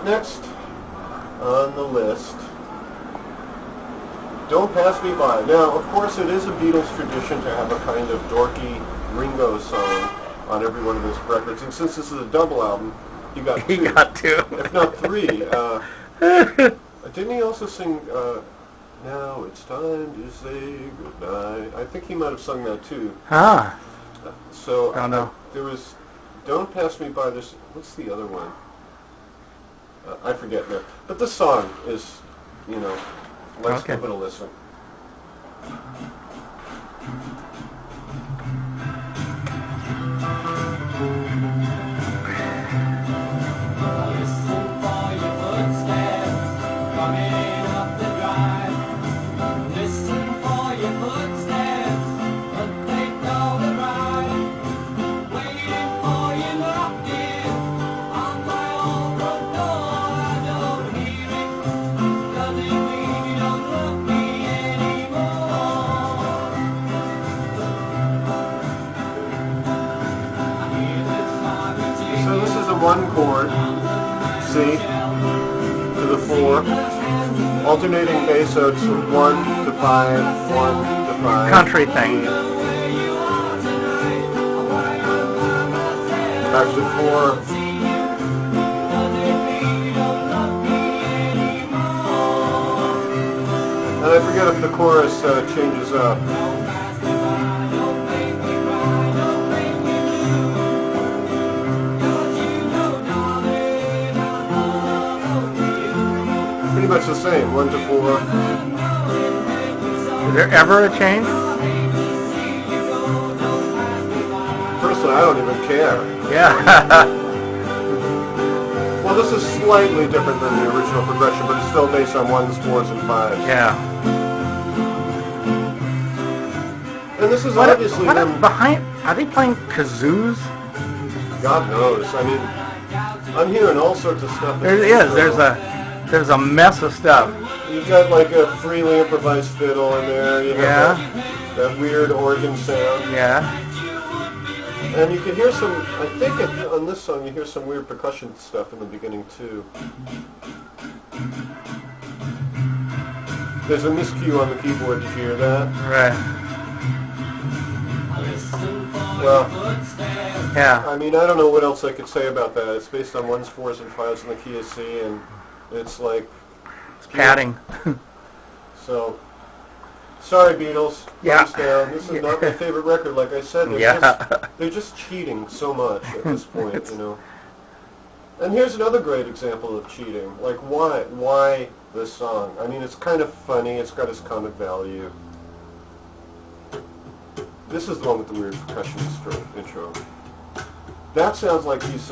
Alright, next on the list, Don't Pass Me By. Now, of course, it is a Beatles tradition to have a kind of dorky Ringo song on every one of his records, and since this is a double album, he got two. He got two. If not three. Didn't he also sing, Now It's Time to Say Goodnight? I think he might have sung that too. Ah. So, Oh, no. There was Don't Pass Me By. There's, what's the other one? I forget now. But this song is, you know, let's give it a listen. Listen for your footsteps coming up the drive. Listen for your footsteps, but they know the ride. Waiting for you knocking on my old front door. I don't hear it, doesn't mean you don't love me anymore. I hear this song So this is a one chord, C, to the 4, alternating bass, so it's 1 to 5, 1 to 5. Country thing. Actually 4. And I forget if the chorus changes up. Pretty much the same, 1 to 4. Is there ever a change? Personally, I don't even care. Yeah. Well, this is slightly different than the original progression, but it's still based on 1s, 4s, and 5s. Yeah. And this is obviously What them. behind? Are they playing kazoos? God knows. I mean, I'm hearing all sorts of stuff. There is. There's a mess of stuff. You've got like a freely improvised fiddle in there. You have that weird organ sound. Yeah. And you can hear some, I think on this song you hear some weird percussion stuff in the beginning too. There's a miscue on the keyboard, did you hear that? Right. Well, Yeah. I mean, I don't know what else I could say about that. It's based on 1s, 4s, and 5s in the key of C, and it's like... It's padding. So, sorry Beatles, Yeah. thumbs down. This is not my favorite record. Like I said, they're just cheating so much at this point, you know. And here's another great example of cheating. Like, why this song? I mean, it's kind of funny. It's got its comic value. This is the one with the weird percussion intro. That sounds like he's,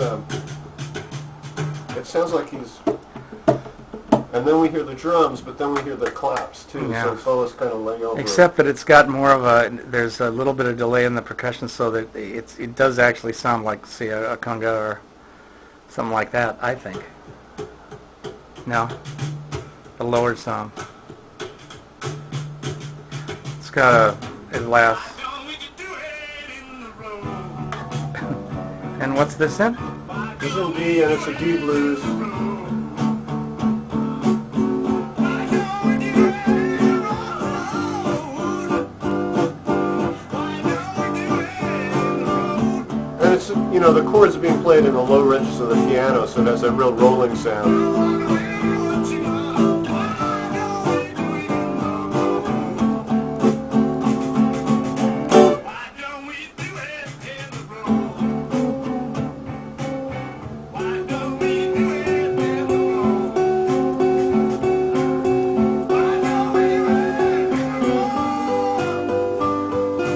it sounds like he's, and then we hear the drums, but then we hear the claps too, Yeah. so it's almost kind of laying over. Except that it's got more of a, there's a little bit of delay in the percussion, so that it does actually sound like, say, a conga or something like that, I think. No? A lowered sound. It's got it lasts. And what's this in? This is in D, and it's a D blues. And it's, you know, the chords are being played in the low registers of the piano, so it has a real rolling sound.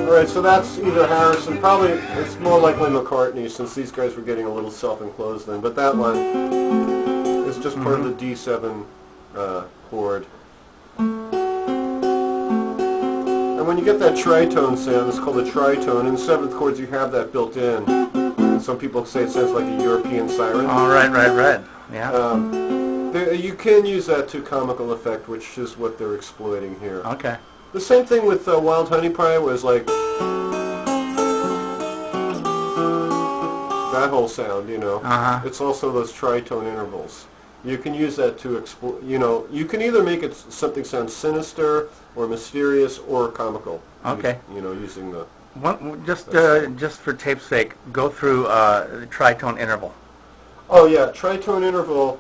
Alright, so that's either Harrison, probably it's more likely McCartney, since these guys were getting a little self-enclosed then, but that one is just part of the D7 chord. And when you get that tritone sound, it's called a tritone. In 7th chords you have that built in. Some people say it sounds like a European siren. Oh, right. Yeah. You can use that to comical effect, which is what they're exploiting here. Okay. The same thing with Wild Honey Pie was like that whole sound, you know. Uh-huh. It's also those tritone intervals. You can use that to explore. You can either make it something sound sinister or mysterious or comical. Okay. Using the. Just for tape's sake, go through the tritone interval. Oh yeah, tritone interval.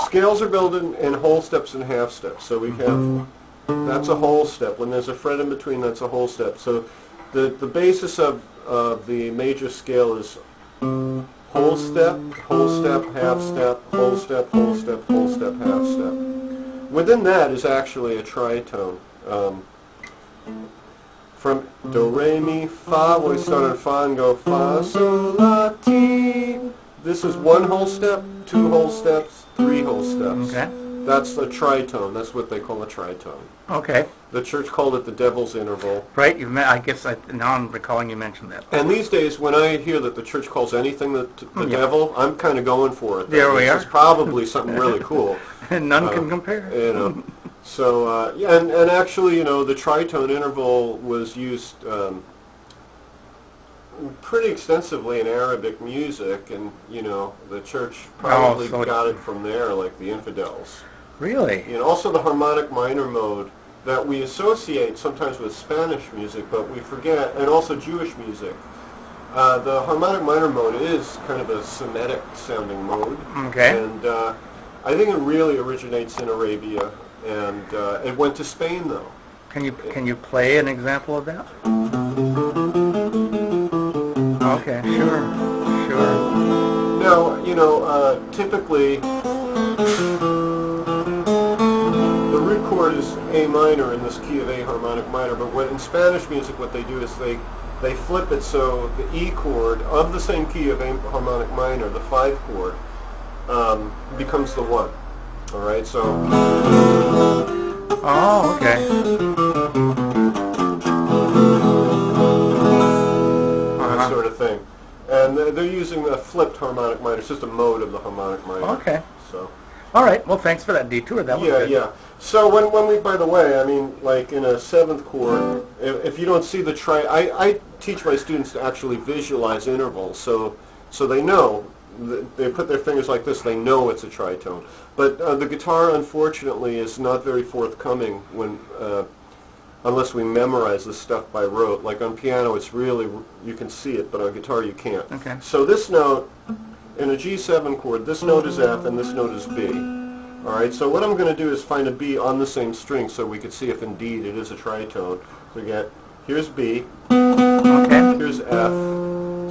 Scales are built in whole steps and half steps. So we have, that's a whole step. When there's a fret in between, that's a whole step. So the basis of the major scale is whole step, half step, whole step, whole step, whole step, half step. Within that is actually a tritone. From do, re, mi, fa, we start on fa and go fa, sol, la, ti. This is one whole step, two whole steps, three whole steps. Okay. That's the tritone. That's what they call a tritone. Okay. The church called it the devil's interval. Right. Now I'm recalling you mentioned that. And these days, when I hear that the church calls anything the devil, I'm kind of going for it. There we are. It's probably something really cool. And none can compare. So, and actually, the tritone interval was used pretty extensively in Arabic music, and, the church probably got it from there, like the infidels. Really? Also the harmonic minor mode that we associate sometimes with Spanish music, but we forget, and also Jewish music. The harmonic minor mode is kind of a Semitic sounding mode. Okay. And I think it really originates in Arabia, and it went to Spain though. Can you play an example of that? Okay, sure. Now, typically the root chord is A minor in this key of A harmonic minor, but in Spanish music what they do is they flip it so the E chord of the same key of A harmonic minor, the 5 chord, becomes the 1. All right, so. Oh, okay. That sort of thing. And they're using the flipped harmonic minor. It's just a mode of the harmonic minor. Okay. So. All right. Well, thanks for that detour. That was good. Yeah. So when we, by the way, I mean, like in a 7th chord, if you don't see the I teach my students to actually visualize intervals, so they know. They put their fingers like this. They know it's a tritone. But the guitar, unfortunately, is not very forthcoming unless we memorize this stuff by rote. Like on piano, it's really, you can see it, but on guitar you can't. Okay. So this note, in a G7 chord, this note is F and this note is B. All right, so what I'm going to do is find a B on the same string so we can see if indeed it is a tritone. So we get, here's B, Okay. here's F,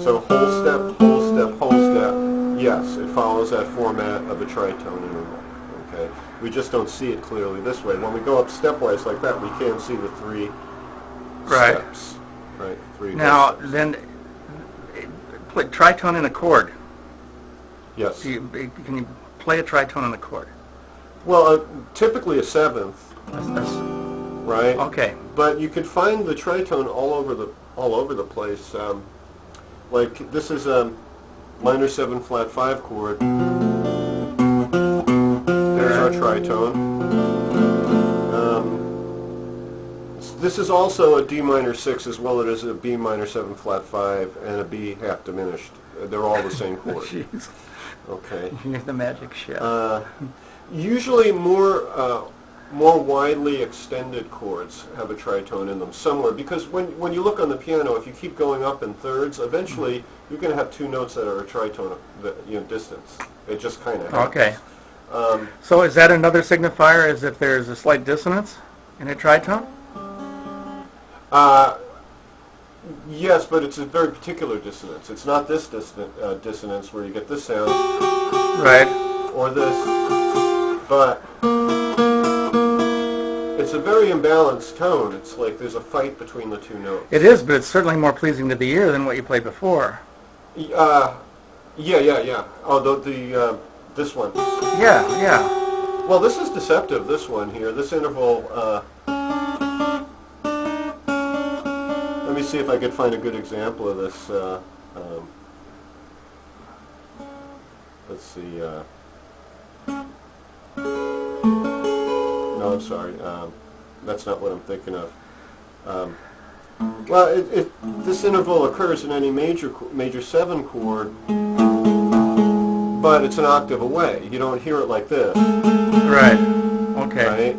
so whole step, whole step, whole step. Yes, it follows that format of a tritone interval. Okay, we just don't see it clearly this way. When we go up stepwise like that, we can see the 3 steps. Right. 3. Now steps. then, play tritone in a chord. Yes. Can you play a tritone in a chord? Well, typically a 7th, right? Okay. But you could find the tritone all over the place. Like this is a minor 7 flat 5 chord. There's our tritone. This is also a D minor 6 as well as a B minor 7 flat 5 and a B half diminished. They're all the same chord. Jeez. Okay. You're the magic chef. Usually more widely extended chords have a tritone in them somewhere, because when you look on the piano, if you keep going up in thirds, eventually you're going to have 2 notes that are a tritone distance. It just kind of happens. Okay. So is that another signifier, as if there's a slight dissonance in a tritone? Yes, but it's a very particular dissonance. It's not this dissonance where you get this sound. Right. Or this. But it's a very imbalanced tone. It's like there's a fight between the 2 notes. It is, but it's certainly more pleasing to the ear than what you played before. Yeah. Oh, this one. Yeah. Well, this is deceptive, this one here. This interval, let me see if I could find a good example of this. Let's see. No, I'm sorry. That's not what I'm thinking of. Well, this interval occurs in any major 7 chord, but it's an octave away. You don't hear it like this. Right. Okay. Right?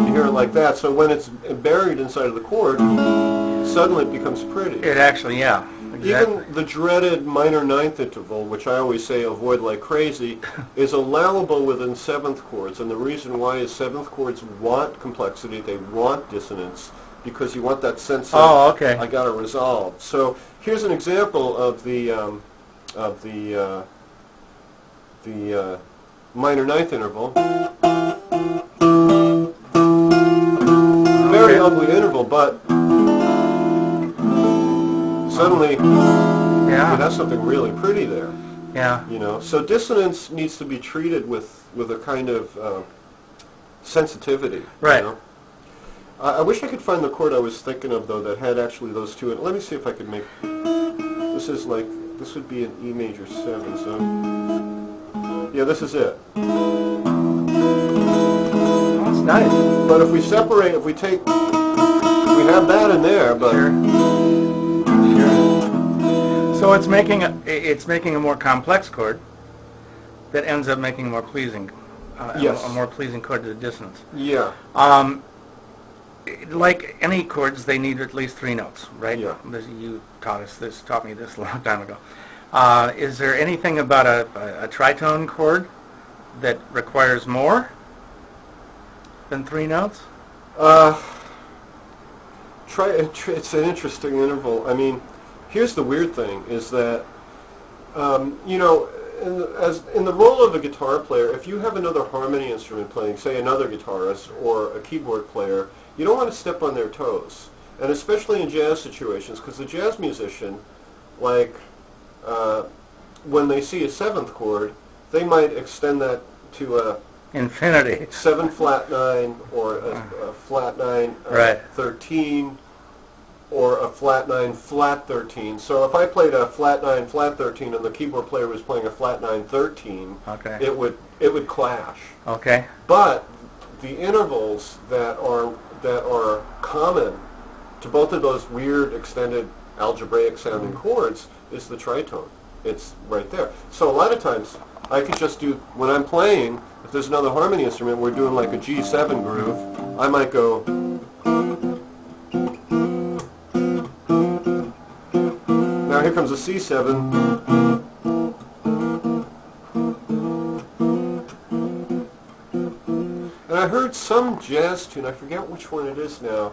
You hear it like that. So when it's buried inside of the chord, suddenly it becomes pretty. It actually, yeah. Exactly. Even the dreaded minor ninth interval, which I always say avoid like crazy, is allowable within seventh chords. And the reason why is seventh chords want complexity, they want dissonance, because you want that sense of, I got to resolve. So here's an example of the minor ninth interval. Very ugly interval, but suddenly, that's something really pretty there. Yeah. You know, so dissonance needs to be treated with a kind of sensitivity. Right. You know? I wish I could find the chord I was thinking of though that had actually those two. Let me see if I could make. This would be an E major 7. So yeah, this is it. That's nice. But if we separate, if we have that in there, but. Sure. So it's making a more complex chord that ends up making a more pleasing, yes. a more pleasing chord to the dissonance. Yeah. Like any chords, they need at least 3 notes, right? Yeah. You taught me this a long time ago. Is there anything about a tritone chord that requires more than 3 notes? It's an interesting interval. I mean, here's the weird thing: is that you know, in the role of a guitar player, if you have another harmony instrument playing, say another guitarist or a keyboard player, you don't want to step on their toes, and especially in jazz situations, because the jazz musician, like when they see a 7th chord, they might extend that to a infinity 7 flat 9 or a flat 9 13 or a flat 9 flat 13. So if I played a flat 9 flat 13 and the keyboard player was playing a flat 9 13, it would clash. Okay. But the intervals that are common to both of those weird extended algebraic sounding chords is the tritone. It's right there. So a lot of times I could just do, when I'm playing, if there's another harmony instrument, we're doing like a G7 groove, I might go. Now here comes a C7. And I heard some jazz tune, I forget which one it is now,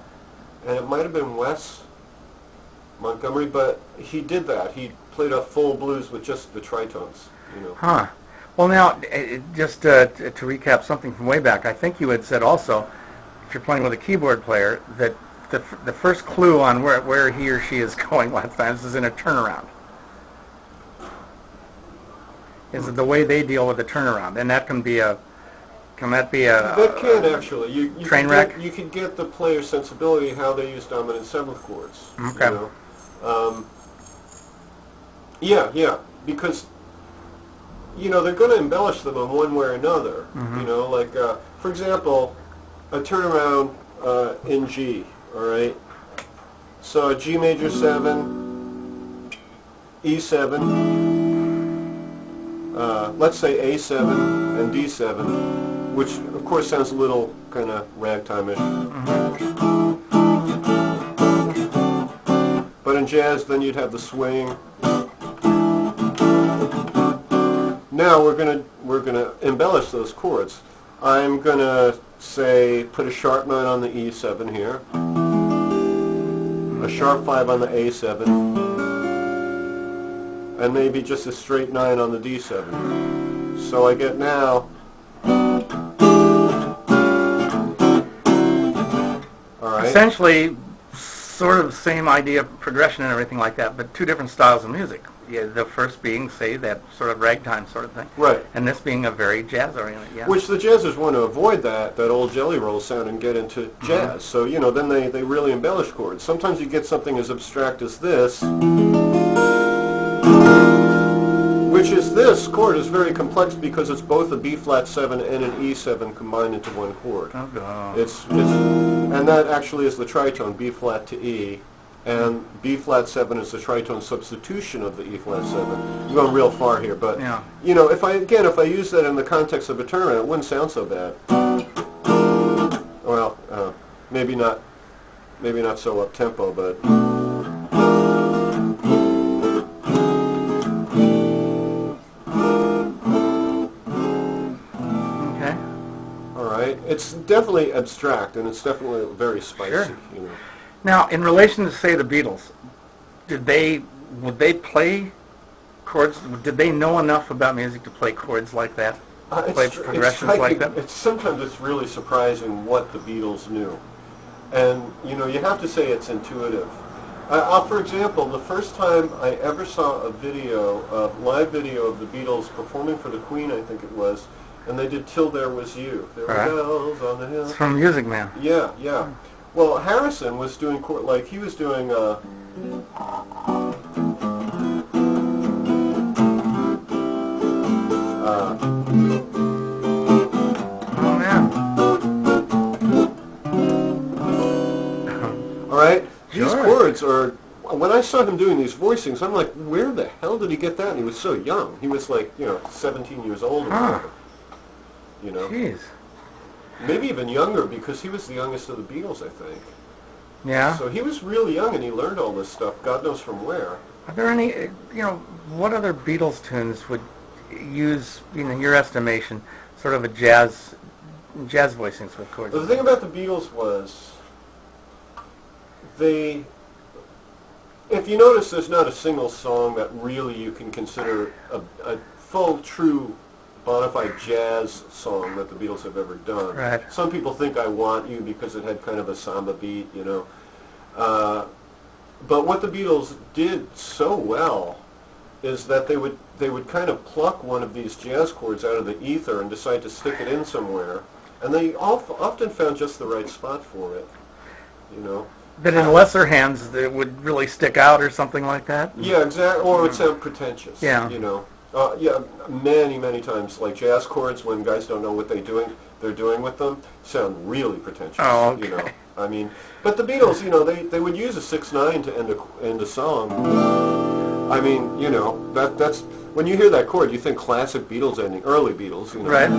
and it might have been Wes Montgomery, but he did that. He played a full blues with just the tritones, you know. Huh. Well, now, just to recap something from way back, I think you had said also, if you're playing with a keyboard player, that the first clue on where he or she is going a lot of times is in a turnaround. Is the way they deal with the turnaround, and that can be a. That can actually. You train wreck? You can get the player's sensibility how they use dominant 7th chords. Okay. You know? Yeah, because you know they're going to embellish them in one way or another. Mm-hmm. You know, like for example, a turnaround in G. All right. So G major 7, E7. Let's say A7 and D7. Which, of course, sounds a little kind of ragtime-ish. Mm-hmm. But in jazz, then you'd have the swing. Now we're gonna embellish those chords. I'm gonna say put a sharp 9 on the E7 here, a sharp 5 on the A7, and maybe just a straight 9 on the D7. So I get now. Essentially, sort of same idea of progression and everything like that, but 2 different styles of music. Yeah, the first being, say, that sort of ragtime sort of thing. Right. And this being a very jazz-oriented, yeah. Which the jazzers want to avoid that old jelly roll sound and get into jazz. Mm-hmm. So, you know, then they really embellish chords. Sometimes you get something as abstract as this, which is this chord is very complex because it's both a B flat 7 and an E7 combined into one chord. Oh, God. And that actually is the tritone, B flat to E, and B flat 7 is the tritone substitution of the E flat 7. I'm going real far here, but Yeah. you know, if I use that in the context of a tournament, it wouldn't sound so bad. Well, maybe not so up tempo, but. Okay. All right, it's definitely abstract, and it's definitely very spicy. Sure. You know. Now, in relation to, say, the Beatles, would they play chords? Did they know enough about music to play chords like that? Play progressions like that? Sometimes it's really surprising what the Beatles knew. And, you know, you have to say it's intuitive. For example, the first time I ever saw a live video of the Beatles performing for the Queen, I think it was, and they did Till There Was You. There were bells on the hill. It's from Music Man. Yeah, yeah. Well, Harrison was doing, he was doing, Oh, man. all right? These Sure. chords are, when I saw him doing these voicings, I'm like, where the hell did he get that? And he was so young. He was like, 17 years old or whatever. You know? Jeez. Maybe even younger, because he was the youngest of the Beatles, I think. Yeah. So he was really young, and he learned all this stuff, God knows from where. Are there any, what other Beatles tunes would use, in your estimation, sort of a jazz voicings with chords? But the thing about the Beatles was, if you notice, there's not a single song that really you can consider a full, true, bona fide jazz song that the Beatles have ever done. Right. Some people think I Want You because it had kind of a samba beat, but what the Beatles did so well is that they would kind of pluck one of these jazz chords out of the ether and decide to stick it in somewhere, and they often found just the right spot for it, That in lesser hands that would really stick out or something like that? Yeah, exactly. Or it would sound pretentious. Yeah. Many times, like jazz chords, when guys don't know what they're doing with them, sound really pretentious. Oh, okay. I mean, but the Beatles, they would use a 6/9 to end a song. I mean, that's when you hear that chord, you think classic Beatles ending, early Beatles, Right.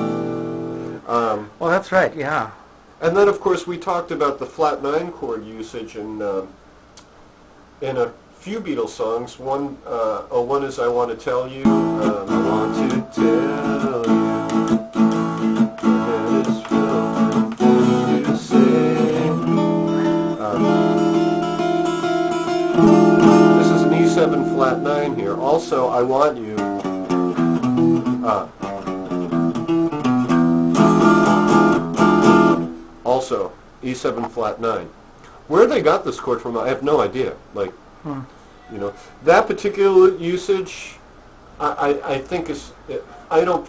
Well, that's right. Yeah. And then, of course, we talked about the flat 9 chord usage in a few Beatles songs. One is I Want to Tell You. I want to tell you that it's wrong to say. This is an E7 flat 9 here. Also, I Want You. Also, E7 flat 9. Where they got this chord from, I have no idea. That particular usage, I think I don't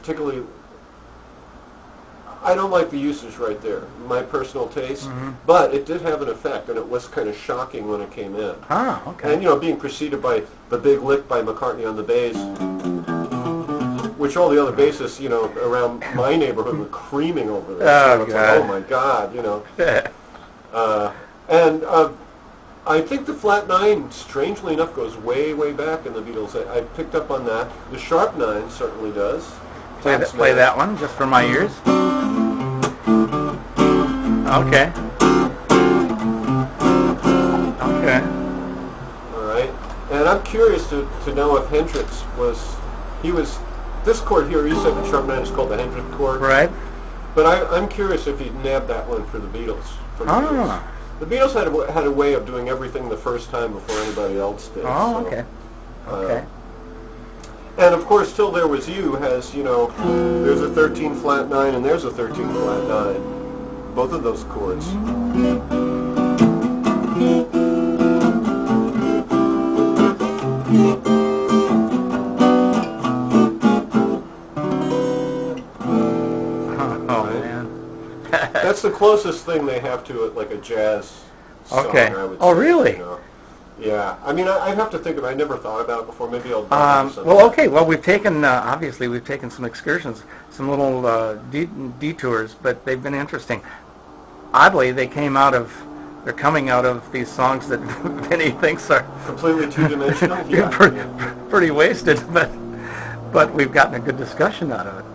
like the usage right there, my personal taste, but it did have an effect, and it was kind of shocking when it came in. Ah, okay. And, being preceded by the big lick by McCartney on the bass, which all the other bassists, around my neighborhood were creaming over this. Oh, It's God. like, oh my God, And I think the flat 9, strangely enough, goes way, way back in the Beatles. I picked up on that. The sharp 9 certainly does. Play that one, just for my ears. Okay. Okay. All right. And I'm curious to know if Hendrix this chord here, E7 sharp 9, is called the Hendrix chord. Right. But I'm curious if he nabbed that one for the Beatles. Oh. The Beatles had a way of doing everything the first time before anybody else did. Oh, so, okay. Okay. And of course, Till There Was You has, there's a 13 flat 9 and there's a 13 flat 9. Both of those chords. Oh, man. That's the closest thing they have to it, like a jazz song, Okay. I would say. Oh, really? Yeah. I mean, I have to think of it. I never thought about it before. Maybe I'll do something. Well, okay. Well, we've taken, obviously, some excursions, some little detours, but they've been interesting. Oddly, they came out of they're coming out of these songs that Vinnie thinks are Completely two-dimensional. Yeah. pretty wasted, but we've gotten a good discussion out of it.